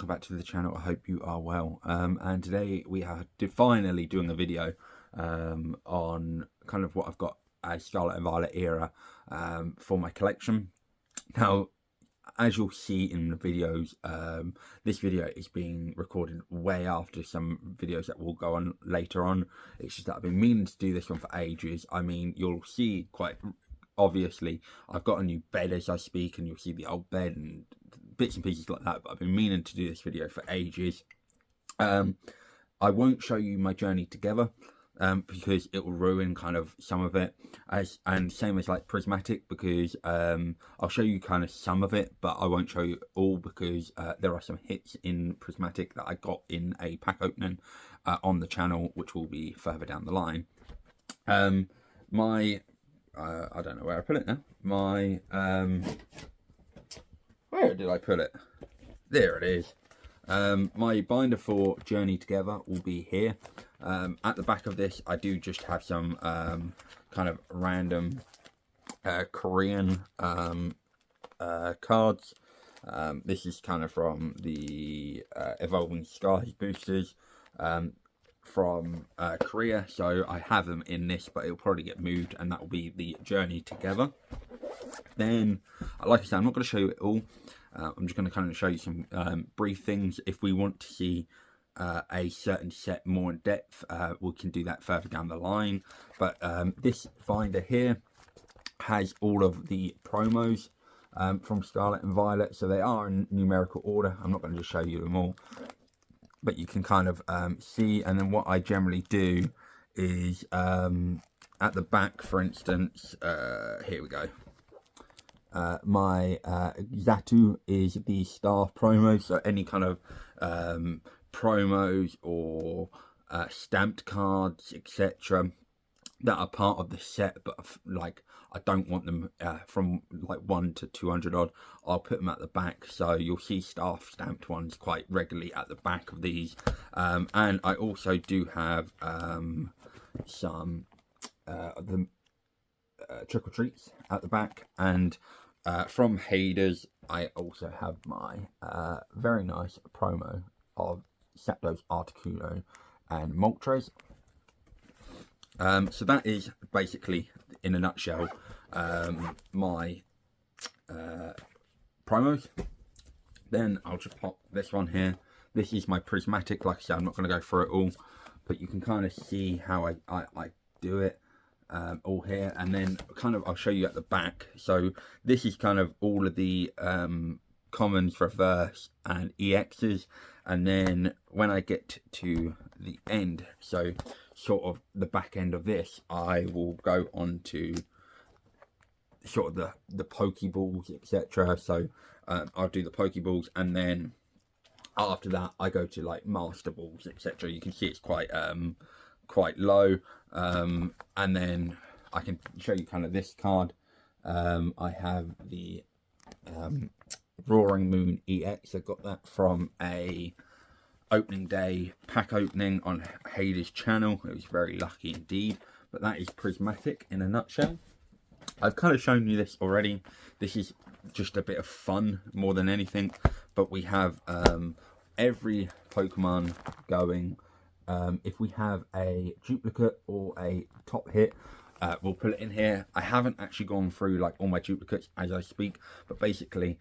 welcome back to the channel. I hope you are well. And today we are finally doing a video on kind of what I've got as Scarlet and Violet era for my collection. Now, as you'll see in the videos, this video is being recorded way after some videos that will go on later on. It's just that I've been meaning to do this one for ages. I mean, you'll see quite obviously I've got a new bed as I speak, and you'll see the old bed and bits and pieces like that, but I've been meaning to do this video for ages. I won't show you my journey together because it will ruin kind of some of it, and same as like prismatic, because I'll show you kind of some of it, but I won't show you all, because there are some hits in prismatic that I got in a pack opening on the channel, which will be further down the line. I don't know where I put it now. Where did I put it? There it is. My binder for Journey Together will be here. At the back of this, I do just have some kind of random Korean cards. This is kind of from the Evolving Skies boosters from Korea, so I have them in this, but it'll probably get moved, and that will be the Journey Together. Then, like I said, I'm not going to show you it all. I'm just going to kind of show you some brief things. If we want to see a certain set more in depth, we can do that further down the line. But this binder here has all of the promos from Scarlet and Violet, so they are in numerical order. I'm not going to just show you them all, but you can kind of see. And then what I generally do is at the back, for instance, here we go. My Zatu is the staff promo, so any kind of promos or stamped cards, etc., that are part of the set, but like I don't want them from like 1 to 200 odd, I'll put them at the back. So you'll see staff stamped ones quite regularly at the back of these. And I also do have some the trick or treats at the back, and from Haders I also have my very nice promo of Zapdos, Articuno and Moltres. So that is basically, in a nutshell, my promos. Then I'll just pop this one here. This is my prismatic. Like I said, I'm not going to go through it all, but you can kind of see how I do it all here. And then kind of I'll show you at the back. So this is kind of all of the commons, reverse and EXs, and then when I get to the end, so sort of the back end of this, I will go on to sort of the Pokeballs, etc. So I'll do the Pokeballs, and then after that I go to like Master Balls, etc. You can see it's quite low, and then I can show you kind of this card. I have the Roaring Moon EX. I got that from a opening day pack opening on Hades' channel. It was very lucky indeed. But that is prismatic in a nutshell. I've kind of shown you this already. This is just a bit of fun more than anything. But we have every Pokemon going. If we have a duplicate or a top hit, we'll put it in here. I haven't actually gone through like all my duplicates as I speak, but basically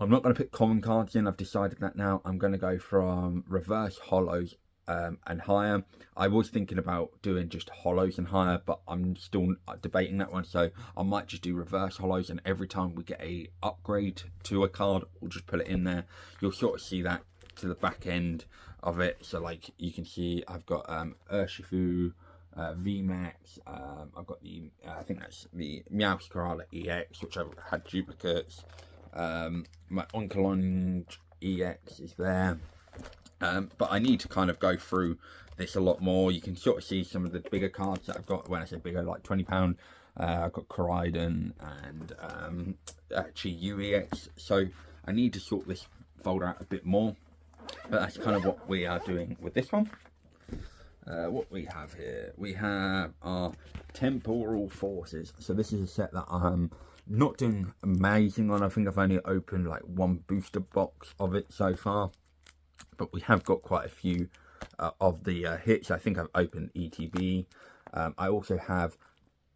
I'm not going to put common cards in. I've decided that now. I'm going to go from reverse holos and higher. I was thinking about doing just holos and higher, but I'm still debating that one. So I might just do reverse holos, and every time we get a upgrade to a card, we'll just put it in there. You'll sort of see that to the back end of it. So like you can see, I've got Urshifu, VMAX, I've got the I think that's the Meow Scarlet EX, which I've had duplicates. My Onkelong EX is there, but I need to kind of go through this a lot more. You can sort of see some of the bigger cards that I've got. When I say bigger, like £20, I've got Koraidon and Chi-Yu EX, so I need to sort this folder out a bit more, but that's kind of what we are doing with this one. What we have here, we have our Temporal Forces. So this is a set that I'm not doing amazing on. I think I've only opened like one booster box of it so far. but we have got quite a few of the hits. I think I've opened ETB. I also have,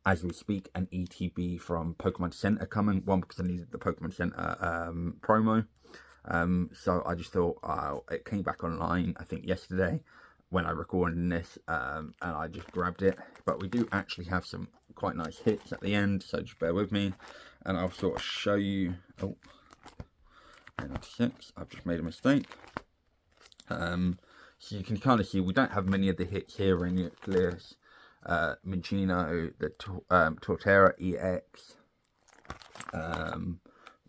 as we speak, an ETB from Pokemon Center coming. One, because I needed the Pokemon Center promo. So I just thought, it came back online, I think yesterday when I recorded this, and I just grabbed it. But we do actually have some quite nice hits at the end, so just bear with me, and I'll sort of show you. Oh, 96, I've just made a mistake. So you can kind of see we don't have many of the hits here in Nucleus, Minchino, the Torterra EX,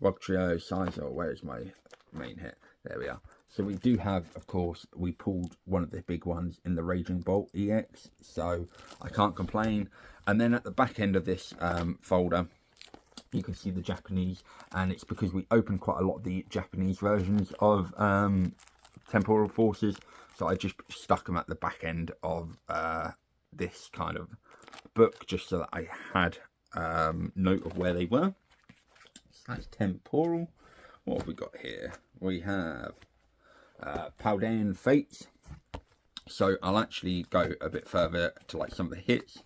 Rogtrio, Sizer. Where's my main hit? There we are. So we do have, of course, we pulled one of the big ones in the Raging Bolt EX, so I can't complain. And then at the back end of this folder, you can see the Japanese, and it's because we opened quite a lot of the Japanese versions of Temporal Forces, so I just stuck them at the back end of this kind of book, just so that I had note of where they were. So that's Temporal. What have we got here? We have Paldean Fates. So I'll actually go a bit further to like some of the hits.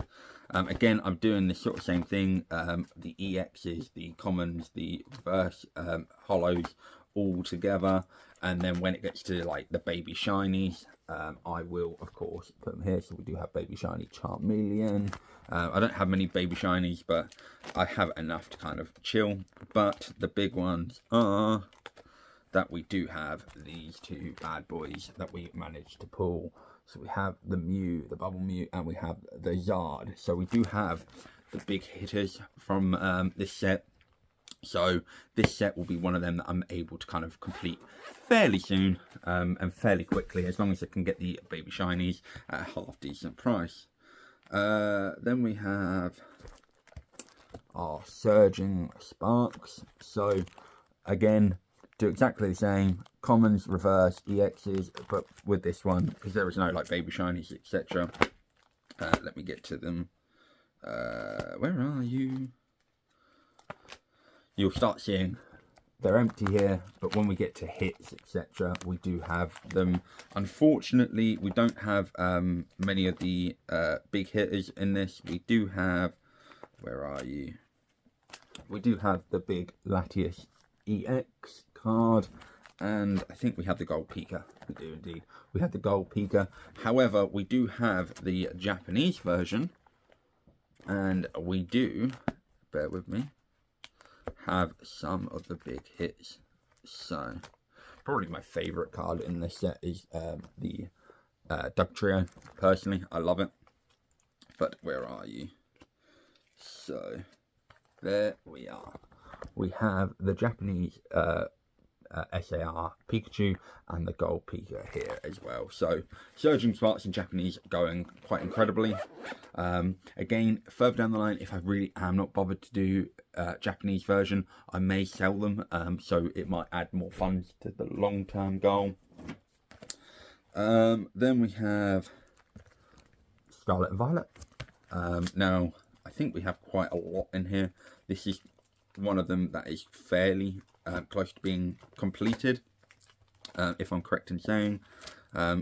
Again, I'm doing this sort of same thing. The EXs, the commons, the reverse hollows all together. And then when it gets to like the baby shinies, I will of course put them here. So we do have baby shiny Charmeleon. I don't have many baby shinies, but I have enough to kind of chill. But the big ones are that we do have these two bad boys that we managed to pull. So we have the Mew, the Bubble Mew, and we have the Zard. So we do have the big hitters from this set. So this set will be one of them that I'm able to kind of complete fairly soon and fairly quickly, as long as I can get the baby shinies at a half decent price. Then we have our Surging Sparks. So again, do exactly the same, commons, reverse, EXs, but with this one, because there is no like baby shinies, etc. Let me get to them. Where are you? You'll start seeing they're empty here, but when we get to hits, etc., we do have them. Unfortunately, we don't have many of the big hitters in this. We do have, where are you? We do have the big Latias EX card, and I think we have the Gold Pika. We do indeed. We have the Gold Pika. However, we do have the Japanese version, and we do, bear with me, have some of the big hits. So probably my favorite card in this set is the Dugtrio. Personally, I love it. But where are you? So there we are. We have the Japanese SAR Pikachu and the Gold Pika here as well. So Surging Sparks in Japanese going quite incredibly. Again, further down the line, if I really am not bothered to do Japanese version, I may sell them, so it might add more funds to the long-term goal. Then we have Scarlet and Violet. Now I think we have quite a lot in here. This is one of them that is fairly close to being completed, if I'm correct in saying.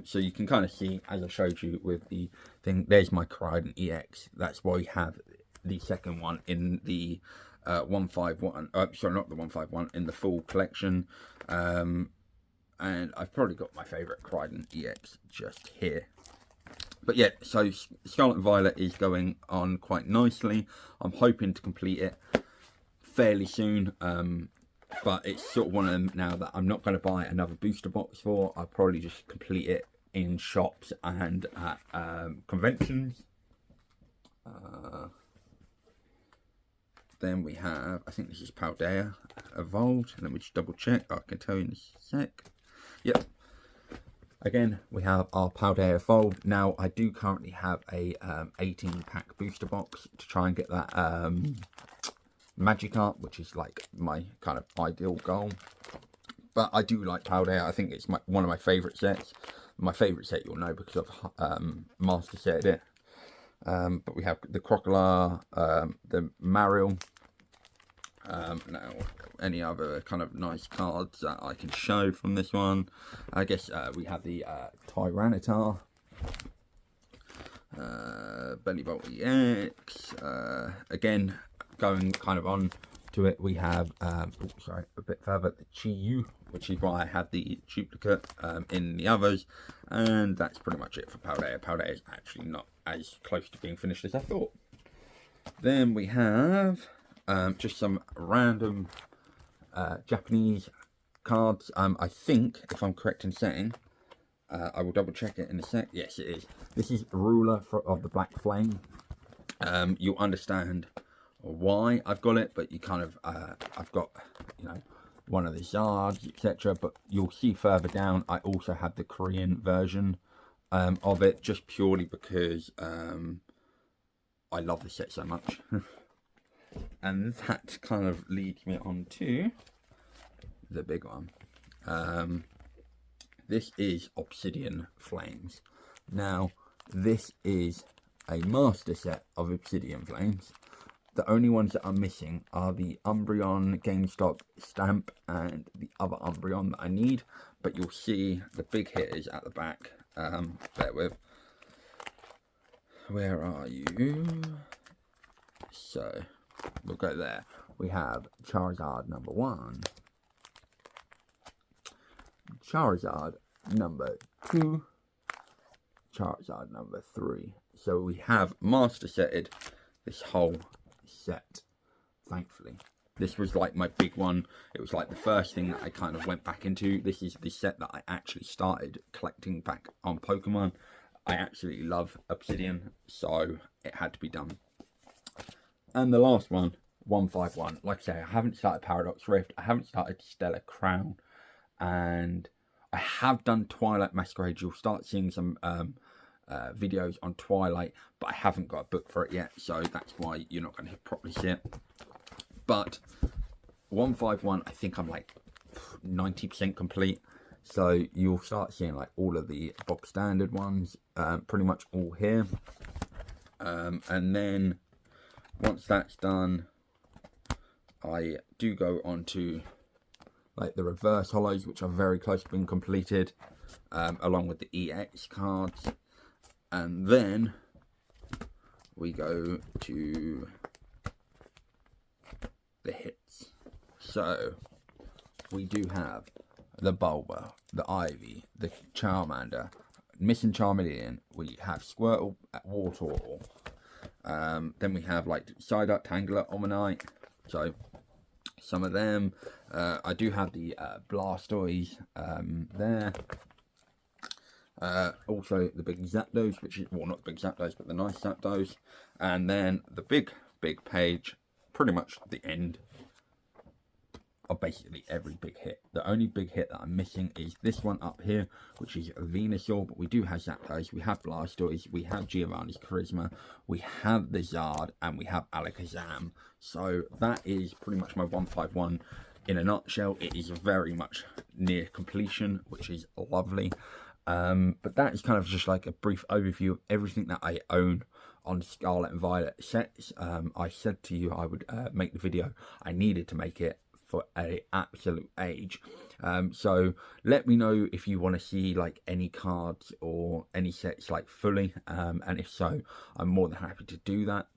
So you can kind of see, as I showed you with the thing, there's my Koraidon EX. That's why we have the second one in the 151, sorry, not the 151, in the full collection. And I've probably got my favourite Koraidon EX just here. But yeah, so Scarlet and Violet is going on quite nicely. I'm hoping to complete it fairly soon, but it's sort of one of them now that I'm not going to buy another booster box for. I'll probably just complete it in shops and at conventions. Then we have, I think this is Paldea Evolved. Let me just double check. I can tell you in a sec. Yep. Again, we have our Paldea Evolved. Now, I do currently have a 18-pack booster box to try and get that Magikarp, which is like my kind of ideal goal. But I do like Paldea. I think it's one of my favourite sets. My favourite set you'll know because I've master setted it. But we have the Crocodile, the Marill, Now, any other kind of nice cards that I can show from this one? I guess we have the Tyranitar, Bellybolt EX. Again, going kind of on to it, we have a bit further, the Chi-Yu, which is why I had the duplicate in the others, and that's pretty much it for Paldea. Paldea is actually not as close to being finished as I thought. Then we have just some random Japanese cards. I think, if I'm correct in saying, I will double check it in a sec. Yes, it is. This is Ruler of the Black Flame. You'll understand why I've got it, but you kind of, I've got, you know, one of the Zards, etc. But you'll see further down, I also have the Korean version of it, just purely because I love the set so much. And that kind of leads me on to the big one. This is Obsidian Flames. Now, this is a master set of Obsidian Flames. The only ones that are missing are the Umbreon GameStop stamp and the other Umbreon that I need. But you'll see the big hitters at the back. Bear with. Where are you? So, we'll go there. We have Charizard number 1. Charizard number 2. Charizard number 3. So we have master setted this whole set, thankfully. This was like my big one. It was like the first thing that I kind of went back into. This is the set that I actually started collecting back on Pokemon. I absolutely love Obsidian, so it had to be done. And the last one, 151. Like I say, I haven't started Paradox Rift. I haven't started Stellar Crown. And I have done Twilight Masquerade. You'll start seeing some videos on Twilight, but I haven't got a book for it yet, so that's why you're not going to properly see it. But 151, I think I'm like 90% complete, so you'll start seeing like all of the box standard ones, pretty much all here. And then once that's done, I do go on to like the reverse hollows, which are very close to being completed, along with the EX cards. And then we go to the hits. So we do have the Bulba, the Ivy, the Charmander, missing Charmeleon. We have Squirtle, Wartortle. Then we have like Psyduck, Tangela, Omanyte. So some of them. I do have the Blastoise there. Also the big Zapdos, which is, well, not big Zapdos, but the nice Zapdos. And then the big page, pretty much the end of basically every big hit. The only big hit that I'm missing is this one up here, which is Venusaur, but we do have Zapdos, we have Blastoise, we have Giovanni's Charisma, we have the Zard, and we have Alakazam. So that is pretty much my 151 in a nutshell. It is very much near completion, which is lovely. But that is kind of just like a brief overview of everything that I own on Scarlet and Violet sets. I said to you I would make the video. I needed to make it for an absolute age. So let me know if you want to see like any cards or any sets like fully, and if so, I'm more than happy to do that.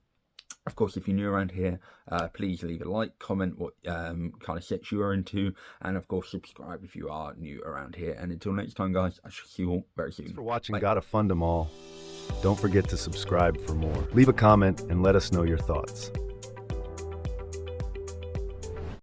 Of course, if you're new around here, please leave a like, comment what kind of sets you are into, and of course subscribe if you are new around here. And until next time, guys, I shall see you all very soon. Thanks for watching. Bye. Gotta fund them all. Don't forget to subscribe for more. Leave a comment and let us know your thoughts.